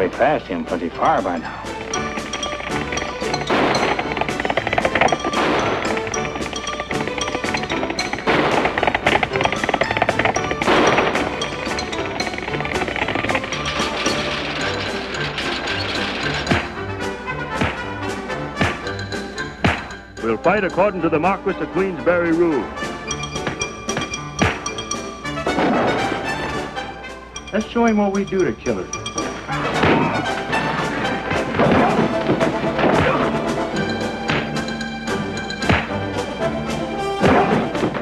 they passed him pretty far by now. We'll fight according to the Marquis of Queensberry rule. Let's show him what we do to killers.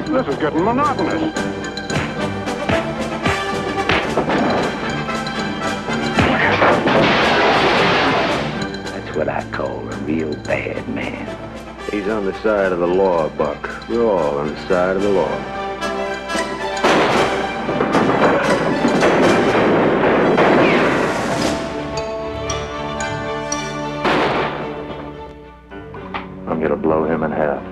This is getting monotonous. That's what I call a real bad man. He's on the side of the law, Buck. We're all on the side of the law. I'm gonna blow him in half.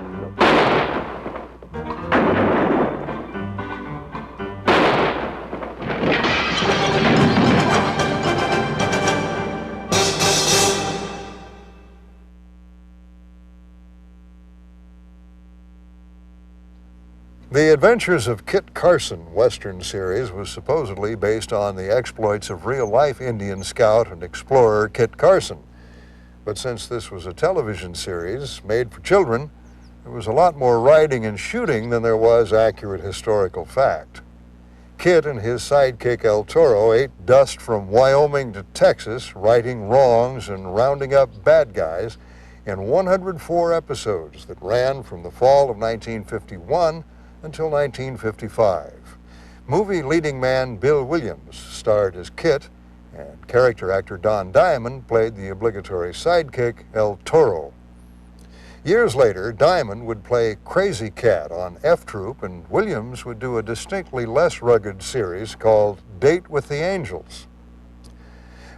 The Adventures of Kit Carson Western series was supposedly based on the exploits of real-life Indian scout and explorer Kit Carson. But since this was a television series made for children, there was a lot more riding and shooting than there was accurate historical fact. Kit and his sidekick El Toro ate dust from Wyoming to Texas, righting wrongs and rounding up bad guys in 104 episodes that ran from the fall of 1951 until 1955. Movie leading man Bill Williams starred as Kit, and character actor Don Diamond played the obligatory sidekick El Toro. Years later, Diamond would play Crazy Cat on F Troop, and Williams would do a distinctly less rugged series called Date with the Angels.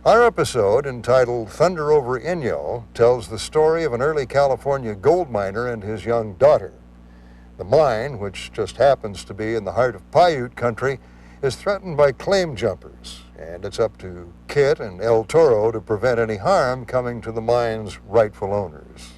Our episode, entitled Thunder over Inyo, tells the story of an early California gold miner and his young daughter. The mine, which just happens to be in the heart of Paiute country, is threatened by claim jumpers, and it's up to Kit and El Toro to prevent any harm coming to the mine's rightful owners.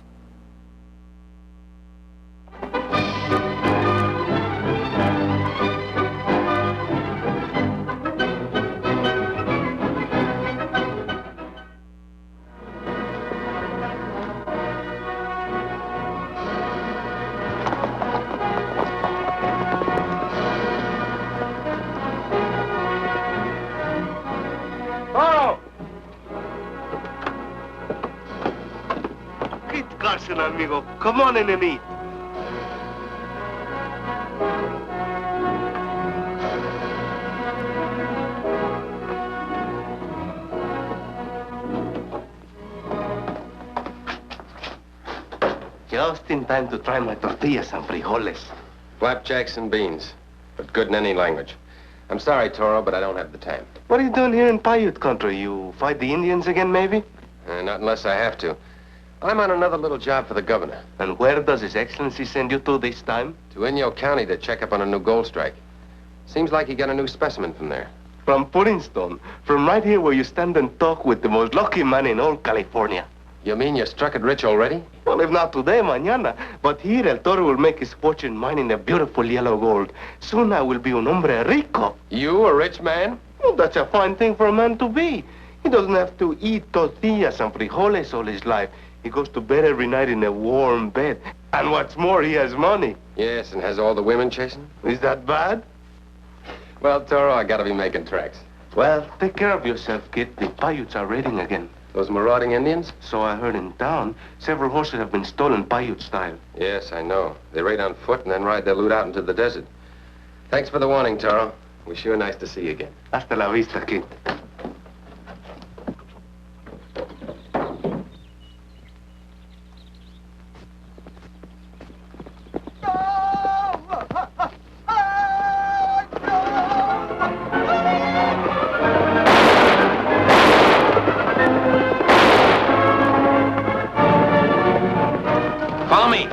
Kit Carson, amigo. Come on in and eat. Just in time to try my tortillas and frijoles. Flapjacks and beans, but good in any language. I'm sorry, Toro, but I don't have the time. What are you doing here in Paiute country? You fight the Indians again, maybe? Not unless I have to. I'm on another little job for the governor. And where does His Excellency send you to this time? To Inyo County to check up on a new gold strike. Seems like he got a new specimen from there. From Puddingstone. From right here where you stand and talk with the most lucky man in all California. You mean you struck it rich already? Well, if not today, mañana. But here, El Toro will make his fortune mining the beautiful yellow gold. Soon I will be un hombre rico. You, a rich man? Well, that's a fine thing for a man to be. He doesn't have to eat tortillas and frijoles all his life. He goes to bed every night in a warm bed. And what's more, he has money. Yes, and has all the women chasing? Is that bad? Well, Toro, I gotta be making tracks. Well, take care of yourself, kid. The Paiutes are raiding again. Those marauding Indians? So I heard in town. Several horses have been stolen Paiute style. Yes, I know. They raid on foot and then ride their loot out into the desert. Thanks for the warning, Toro. We're sure nice to see you again. Hasta la vista, kid. Follow me.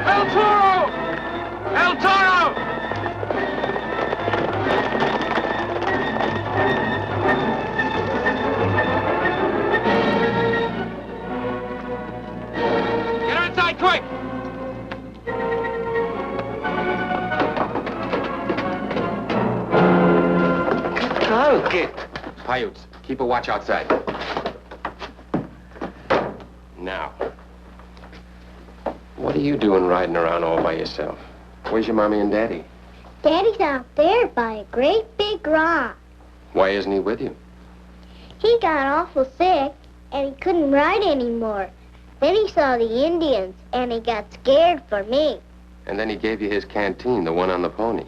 El Toro! down, Kit. Paiutes, keep a watch outside. Now, what are you doing riding around all by yourself? Where's your mommy and daddy? Daddy's out there by a great big rock. Why isn't he with you? He got awful sick, and he couldn't ride anymore. Then he saw the Indians, and he got scared for me. And then he gave you his canteen, the one on the pony.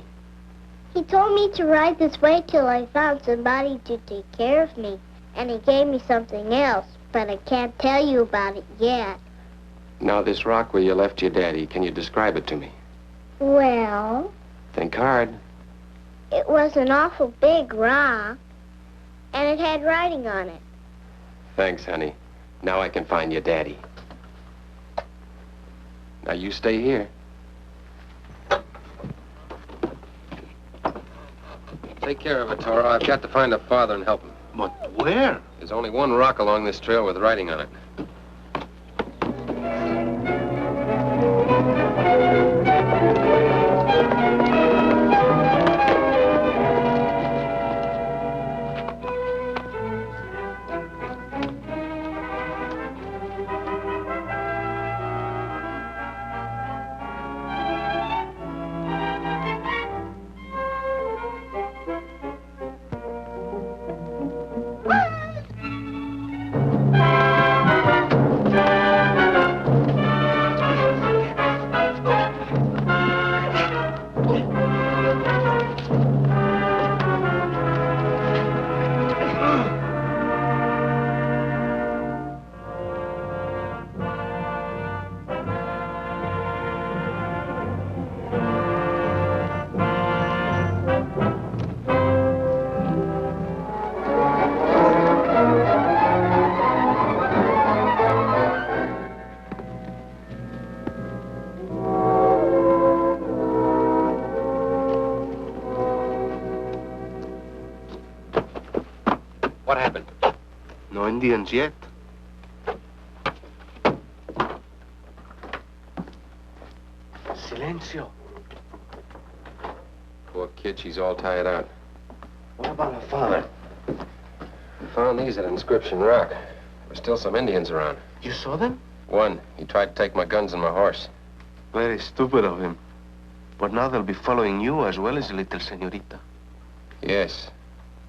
He told me to ride this way till I found somebody to take care of me. And he gave me something else, but I can't tell you about it yet. Now, this rock where you left your daddy, can you describe it to me? Well, Think hard. it was an awful big rock, and it had writing on it. Thanks, honey. Now I can find your daddy. Now, you stay here. Take care of it, Toro. I've got to find a father and help him. But where? There's only one rock along this trail with writing on it. What happened? No Indians yet. Silencio. Poor kid, she's all tired out. What about her father? We found these at Inscription Rock. There were still some Indians around. You saw them? One, he tried to take my guns and my horse. Very stupid of him. But now they'll be following you as well as the little senorita. Yes.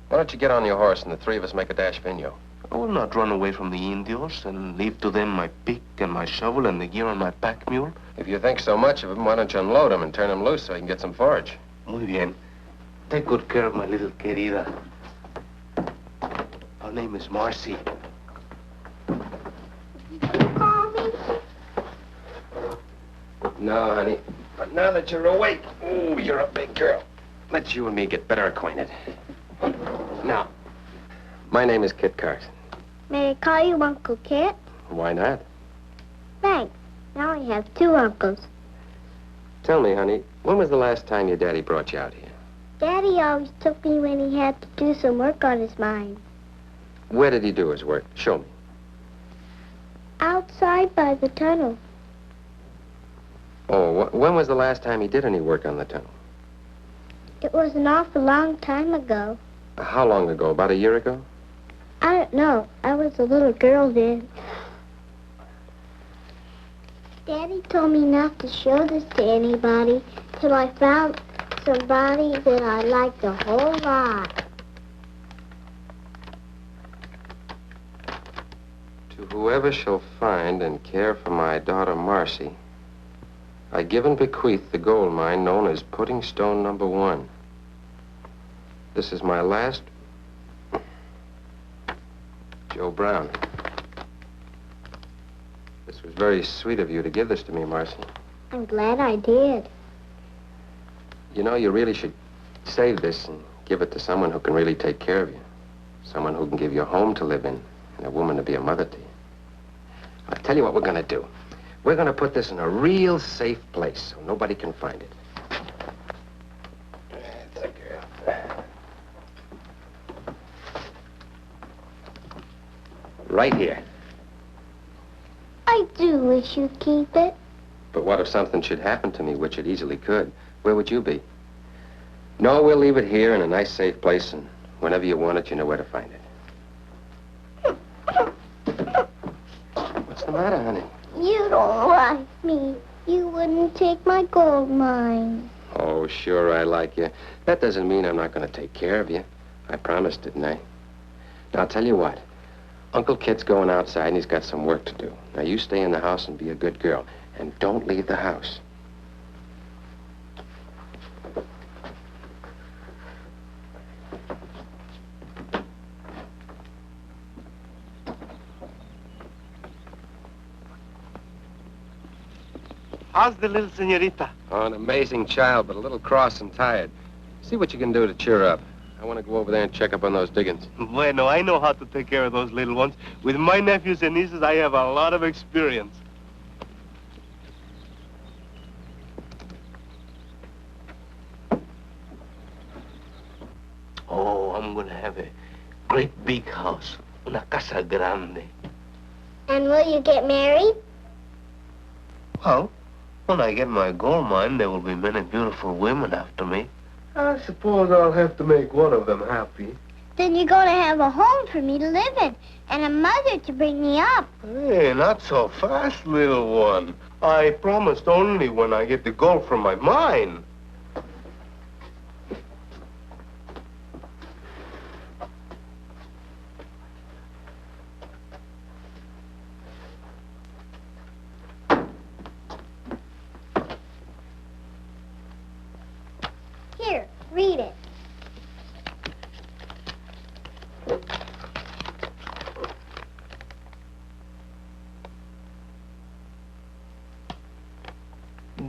Why don't you get on your horse and the three of us make a dash for Inyo? I will not run away from the Indios and leave to them my pick and my shovel and the gear on my pack mule. If you think so much of them, why don't you unload them and turn them loose so you can get some forage? Muy bien. Take good care of my little querida. Her name is Marcy. Call me. No, honey. But now that you're awake, ooh, you're a big girl. Let's you and me get better acquainted. Now, my name is Kit Carson. May I call you Uncle Kit? Why not? Thanks. Now I have two uncles. Tell me, honey, when was the last time your daddy brought you out here? Daddy always took me when he had to do some work on his mine. Where did he do his work? Show me. Outside by the tunnel. Oh, when was the last time he did any work on the tunnel? It was an awful long time ago. How long ago? About a year ago? I don't know. I was a little girl then. Daddy told me not to show this to anybody till I found somebody that I liked a whole lot. To whoever shall find and care for my daughter Marcy, I give and bequeath the gold mine known as Pudding Stone Number 1. This is my last... Joe Brown. This was very sweet of you to give this to me, Marcy. I'm glad I did. You know, you really should save this and give it to someone who can really take care of you. Someone who can give you a home to live in and a woman to be a mother to you. I'll tell you what we're going to do. We're going to put this in a real safe place so nobody can find it. That's a girl. Right here. I do wish you'd keep it. But what if something should happen to me, which it easily could? Where would you be? No, we'll leave it here in a nice, safe place, and Whenever you want it, you know where to find it. What's the matter, honey? You don't like me. You wouldn't take my gold mine. Oh, sure, I like you. That doesn't mean I'm not going to take care of you. I promised, didn't I? Now, I'll tell you what. Uncle Kit's going outside, and he's got some work to do. Now, you stay in the house and be a good girl. And don't leave the house. How's the little senorita? Oh, an amazing child, but a little cross and tired. See what you can do to cheer her up. I want to go over there and check up on those diggings. Bueno, I know how to take care of those little ones. With my nephews and nieces, I have a lot of experience. Oh, I'm gonna have a great big house. Una casa grande. And will you get married? Well, when I get my gold mine, there will be many beautiful women after me. I suppose I'll have to make one of them happy. Then you're going to have a home for me to live in and a mother to bring me up. Hey, not so fast, little one. I promised only when I get the gold from my mine. Here, read it.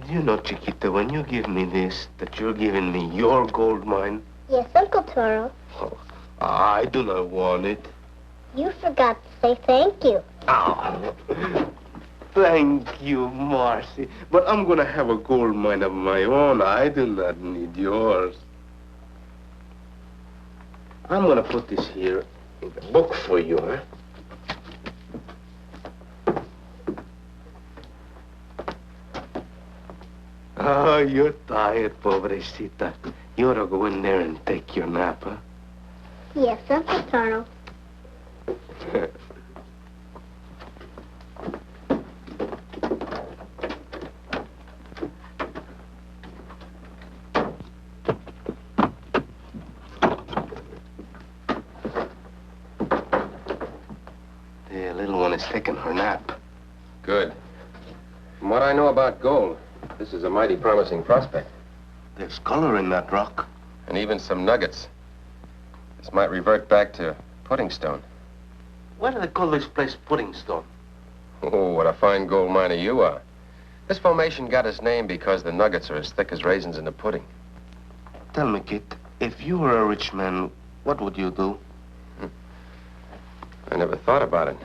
You know, Chiquita, when you give me this, that you're giving me your gold mine. Yes, Uncle Toro. Oh, I do not want it. You forgot to say thank you. Oh, thank you, Marcy. But I'm gonna have a gold mine of my own. I do not need yours. I'm gonna put this here in the book for you, huh? Oh, you're tired, pobrecita. You ought to go in there and take your nap, huh? Yes, Uncle Toro. The little one is taking her nap. Good. From what I know about gold, this is a mighty promising prospect. There's color in that rock. And even some nuggets. This might revert back to pudding stone. Why do they call this place Pudding Stone? Oh, what a fine gold miner you are. This formation got its name because the nuggets are as thick as raisins in the pudding. Tell me, Kit, if you were a rich man, what would you do? I never thought about it.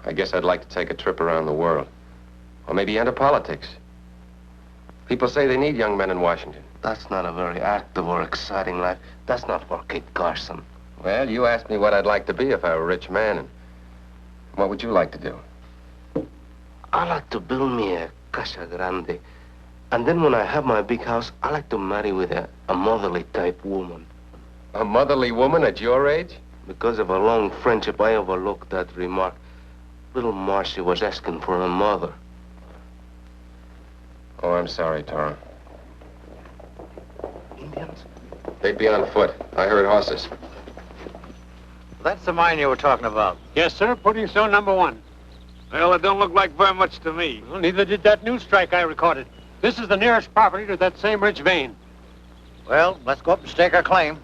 I guess I'd like to take a trip around the world. Or maybe enter politics. People say they need young men in Washington. That's not a very active or exciting life. That's not for Kit Carson. Well, you asked me what I'd like to be if I were a rich man, and what would you like to do? I like to build me a casa grande. And then when I have my big house, I like to marry with a motherly type woman. A motherly woman at your age? Because of a long friendship, I overlooked that remark. Little Marcy was asking for a mother. Oh, I'm sorry, Tara. Indians? They'd be on foot. I heard horses. That's the mine you were talking about. Yes, sir. Pudding stone number 1. Well, it don't look like very much to me. Well, neither did that news strike I recorded. This is the nearest property to that same rich vein. Well, let's go up and stake our claim.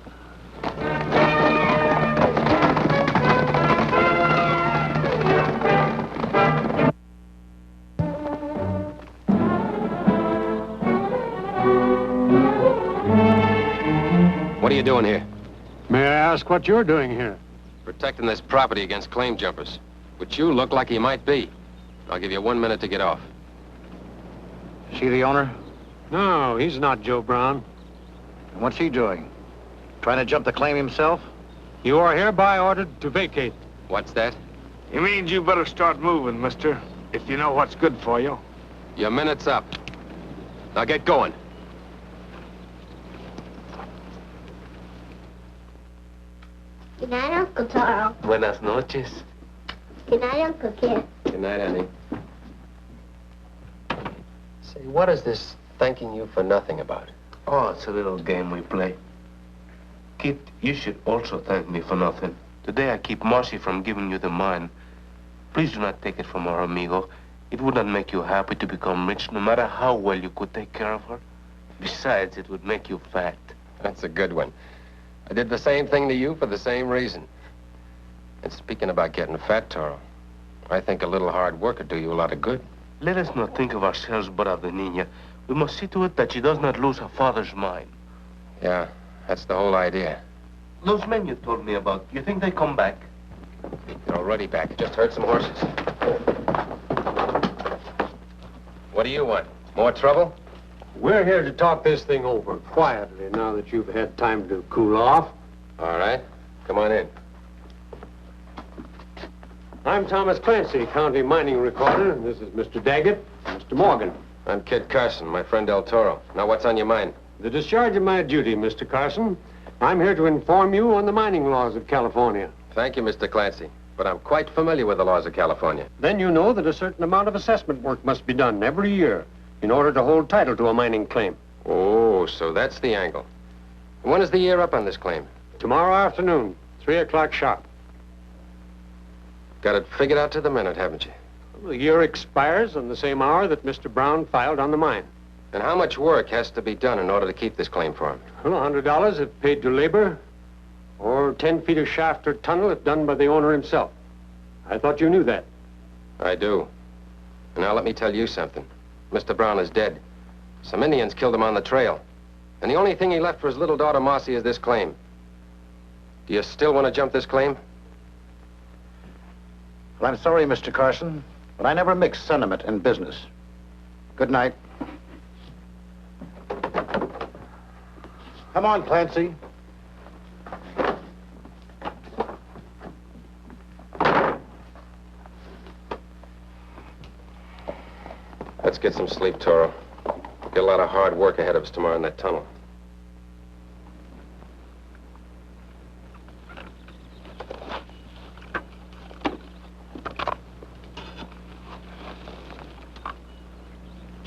What are you doing here? May I ask what you're doing here? Protecting this property against claim jumpers. Which you look like you might be. I'll give you 1 minute to get off. She the owner? No, he's not Joe Brown. And what's he doing? Trying to jump the claim himself? You are hereby ordered to vacate. What's that? He means you better start moving, mister, if you know what's good for you. Your minute's up. Now get going. Good night, Uncle Taro. Buenas noches. Good night, Uncle Kit. Good night, honey. Say, what is this thanking you for nothing about? Oh, it's a little game we play. Kit, you should also thank me for nothing. Today I keep Marcy from giving you the mine. Please do not take it from our amigo. It would not make you happy to become rich, no matter how well you could take care of her. Besides, it would make you fat. That's a good one. I did the same thing to you for the same reason. And speaking about getting fat, Toro, I think a little hard work would do you a lot of good. Let us not think of ourselves but of the Nina. We must see to it that she does not lose her father's mind. Yeah, that's the whole idea. Those men you told me about, you think they come back? They're already back. Just herd some horses. What do you want? More trouble? We're here to talk this thing over quietly now that you've had time to cool off. All right. Come on in. I'm Thomas Clancy, county mining recorder, and this is Mr. Daggett, and Mr. Morgan. I'm Kit Carson, my friend El Toro. Now, what's on your mind? The discharge of my duty, Mr. Carson. I'm here to inform you on the mining laws of California. Thank you, Mr. Clancy. But I'm quite familiar with the laws of California. Then you know that a certain amount of assessment work must be done every year in order to hold title to a mining claim. Oh, so that's the angle. When is the year up on this claim? Tomorrow afternoon, 3 o'clock sharp. Got it figured out to the minute, haven't you? The year expires on the same hour that Mr. Brown filed on the mine. And how much work has to be done in order to keep this claim for him? Well, $100 if paid to labor, or 10 feet of shaft or tunnel if done by the owner himself. I thought you knew that. I do. And now let me tell you something. Mr. Brown is dead. Some Indians killed him on the trail. And the only thing he left for his little daughter, Marcy, is this claim. Do you still want to jump this claim? Well, I'm sorry, Mr. Carson, but I never mix sentiment and business. Good night. Come on, Clancy. Let's get some sleep, Toro. Got a lot of hard work ahead of us tomorrow in that tunnel.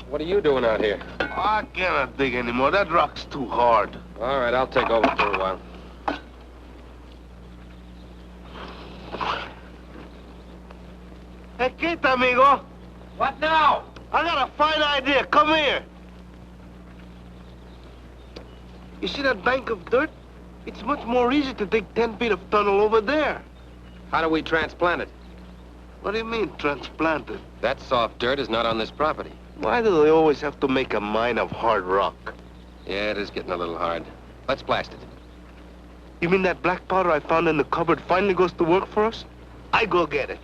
What are you doing out here? I cannot dig anymore. That rock's too hard. All right, I'll take over for a while. Hey, Kit, amigo. What now? I got a fine idea. Come here. You see that bank of dirt? It's much more easy to dig 10 feet of tunnel over there. How do we transplant it? What do you mean, transplanted? That soft dirt is not on this property. Why do they always have to make a mine of hard rock? Yeah, it is getting a little hard. Let's blast it. You mean that black powder I found in the cupboard finally goes to work for us? I go get it.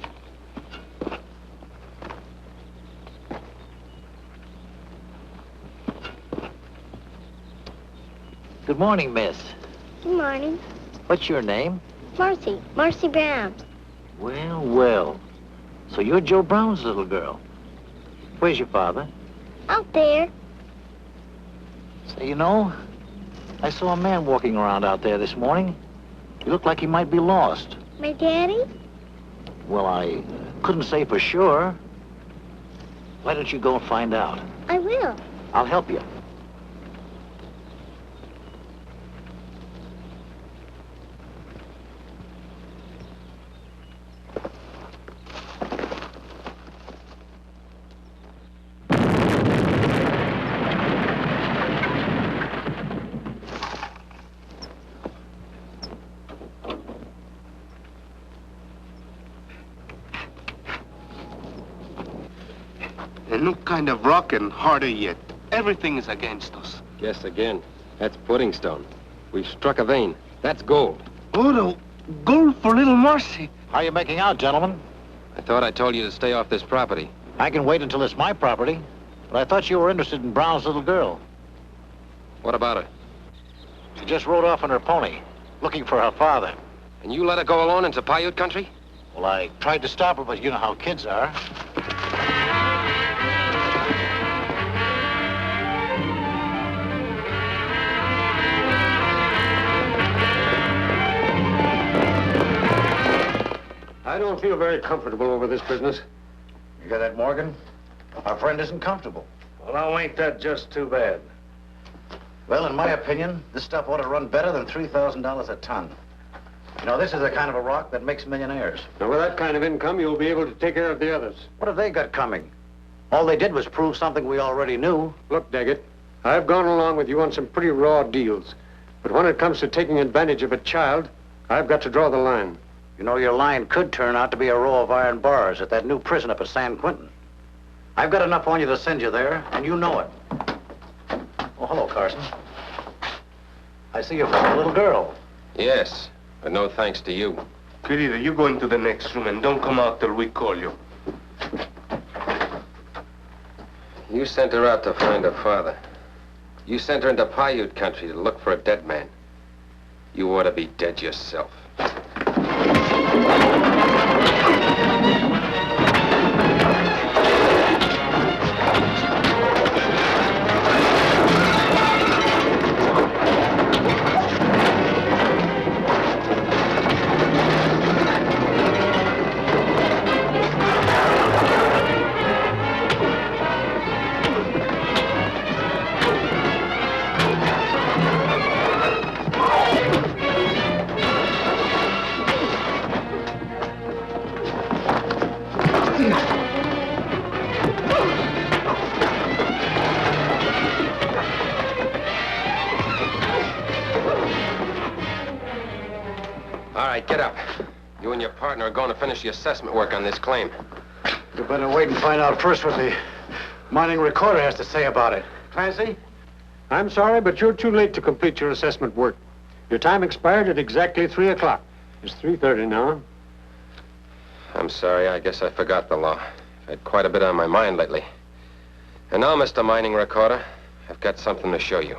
Good morning, miss. Good morning. What's your name? Marcy. Marcy Brown. Well, well. So you're Joe Brown's little girl. Where's your father? Out there. Say, you know, I saw a man walking around out there this morning. He looked like he might be lost. My daddy? Well, I couldn't say for sure. Why don't you go and find out? I will. I'll help you. A new kind of rock and harder yet. Everything is against us. Guess again. That's pudding stone. We've struck a vein. That's gold. Oh, gold for little Marcy. How are you making out, gentlemen? I thought I told you to stay off this property. I can wait until it's my property, but I thought you were interested in Brown's little girl. What about her? She just rode off on her pony, looking for her father. And you let her go alone into Paiute country? Well, I tried to stop her, but you know how kids are. I don't feel very comfortable over this business. You hear that, Morgan? Our friend isn't comfortable. Well, now ain't that just too bad? Well, in my opinion, this stuff ought to run better than $3,000 a ton. You know, this is the kind of a rock that makes millionaires. Now, with that kind of income, you'll be able to take care of the others. What have they got coming? All they did was prove something we already knew. Look, Daggett, I've gone along with you on some pretty raw deals. But when it comes to taking advantage of a child, I've got to draw the line. You know, your line could turn out to be a row of iron bars at that new prison up at San Quentin. I've got enough on you to send you there, and you know it. Oh, hello, Carson. I see you're from a little girl. Yes, but no thanks to you. Querida, you go into the next room and don't come out till we call you. You sent her out to find her father. You sent her into Paiute country to look for a dead man. You ought to be dead yourself. Get up. You and your partner are going to finish the assessment work on this claim. You better wait and find out first what the mining recorder has to say about it. Clancy? I'm sorry, but you're too late to complete your assessment work. Your time expired at exactly 3 o'clock. It's 3:30 now. I'm sorry. I guess I forgot the law. I've had quite a bit on my mind lately. And now, Mr. Mining Recorder, I've got something to show you.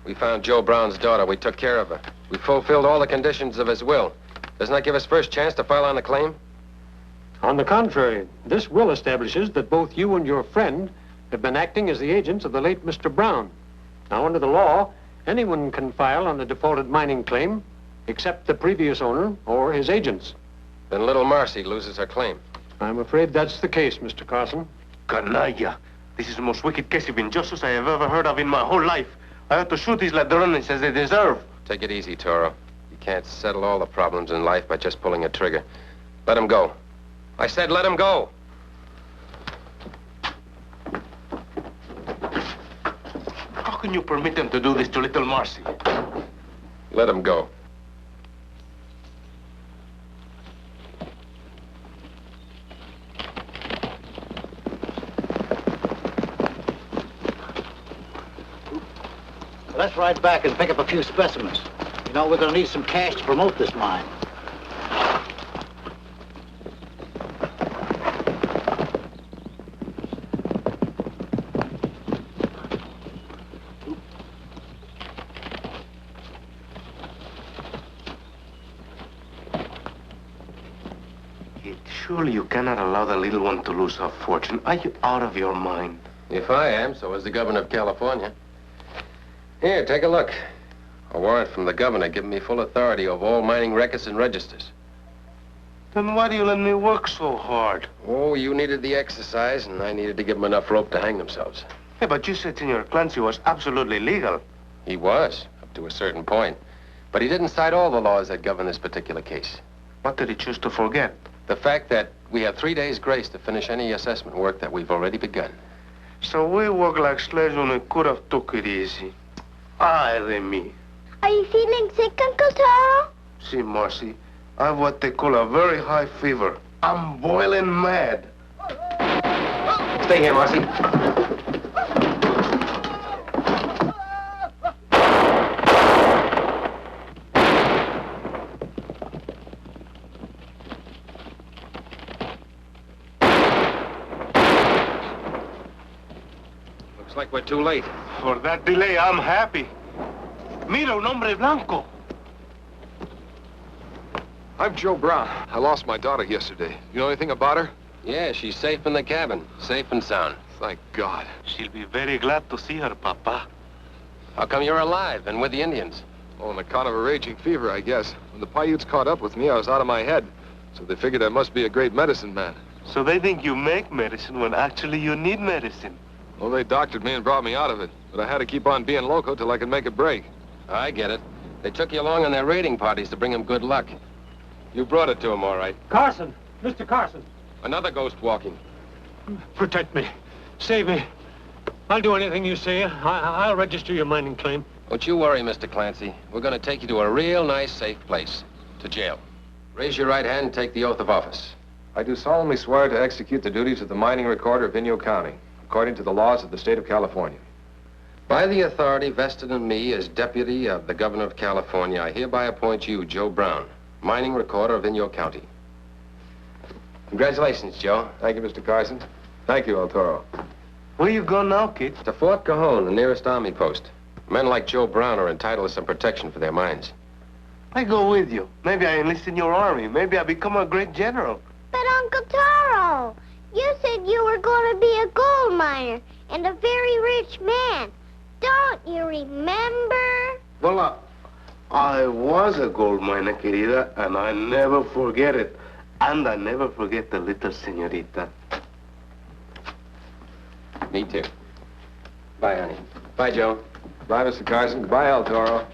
We found Joe Brown's daughter. We took care of her. We fulfilled all the conditions of his will. Doesn't that give us first chance to file on the claim? On the contrary, this will establishes that both you and your friend have been acting as the agents of the late Mr. Brown. Now, under the law, anyone can file on a defaulted mining claim except the previous owner or his agents. Then little Marcy loses her claim. I'm afraid that's the case, Mr. Carson. Canalla. This is the most wicked case of injustice I have ever heard of in my whole life. I have to shoot these ladrones as they deserve. Take it easy, Toro. You can't settle all the problems in life by just pulling a trigger. Let him go. I said let him go. How can you permit them to do this to little Marcy? Let him go. Let's ride back and pick up a few specimens. You know, we're going to need some cash to promote this mine. Surely you cannot allow the little one to lose her fortune. Are you out of your mind? If I am, so is the governor of California. Here, take a look. A warrant from the governor giving me full authority over all mining records and registers. Then why do you let me work so hard? Oh, you needed the exercise, and I needed to give them enough rope to hang themselves. Hey, but you said Senor Clancy was absolutely legal. He was, up to a certain point. But he didn't cite all the laws that govern this particular case. What did he choose to forget? The fact that we have 3 days' grace to finish any assessment work that we've already begun. So we work like slaves when we could have took it easy. Ay de mi. Are you feeling sick, Uncle Taro? See, Marcy, I have what they call a very high fever. I'm boiling mad. Stay here, Marcy. Looks like we're too late. For that delay, I'm happy. Mira, un hombre blanco. I'm Joe Brown. I lost my daughter yesterday. You know anything about her? Yeah, she's safe in the cabin. Safe and sound. thank God. She'll be very glad to see her, Papa. How come you're alive and with the Indians? Oh, on account of a raging fever, I guess. When the Paiutes caught up with me, I was out of my head. So they figured I must be a great medicine man. So they think you make medicine when actually you need medicine. Well, they doctored me and brought me out of it. But I had to keep on being loco till I could make a break. I get it. They took you along on their raiding parties to bring him good luck. You brought it to him, all right. Carson! Mr. Carson! Another ghost walking. Protect me. Save me. I'll do anything you say. I'll register your mining claim. Don't you worry, Mr. Clancy. We're going to take you to a real nice, safe place. To jail. Raise your right hand and take the oath of office. I do solemnly swear to execute the duties of the mining recorder of Inyo County, according to the laws of the state of California. By the authority vested in me as deputy of the governor of California, I hereby appoint you, Joe Brown, mining recorder of Inyo County. Congratulations, Joe. Thank you, Mr. Carson. Thank you, El Toro. Where you go now, Kit? To Fort Cajon, the nearest army post. Men like Joe Brown are entitled to some protection for their mines. I go with you. Maybe I enlist in your army. Maybe I become a great general. But Uncle Toro, you said you were going to be a gold miner and a very rich man. Don't you remember? Well, I was a gold miner, querida, and I never forget it. And I never forget the little señorita. Me too. Bye, honey. Bye, Joe. Goodbye, Mr. Carson. Goodbye, El Toro.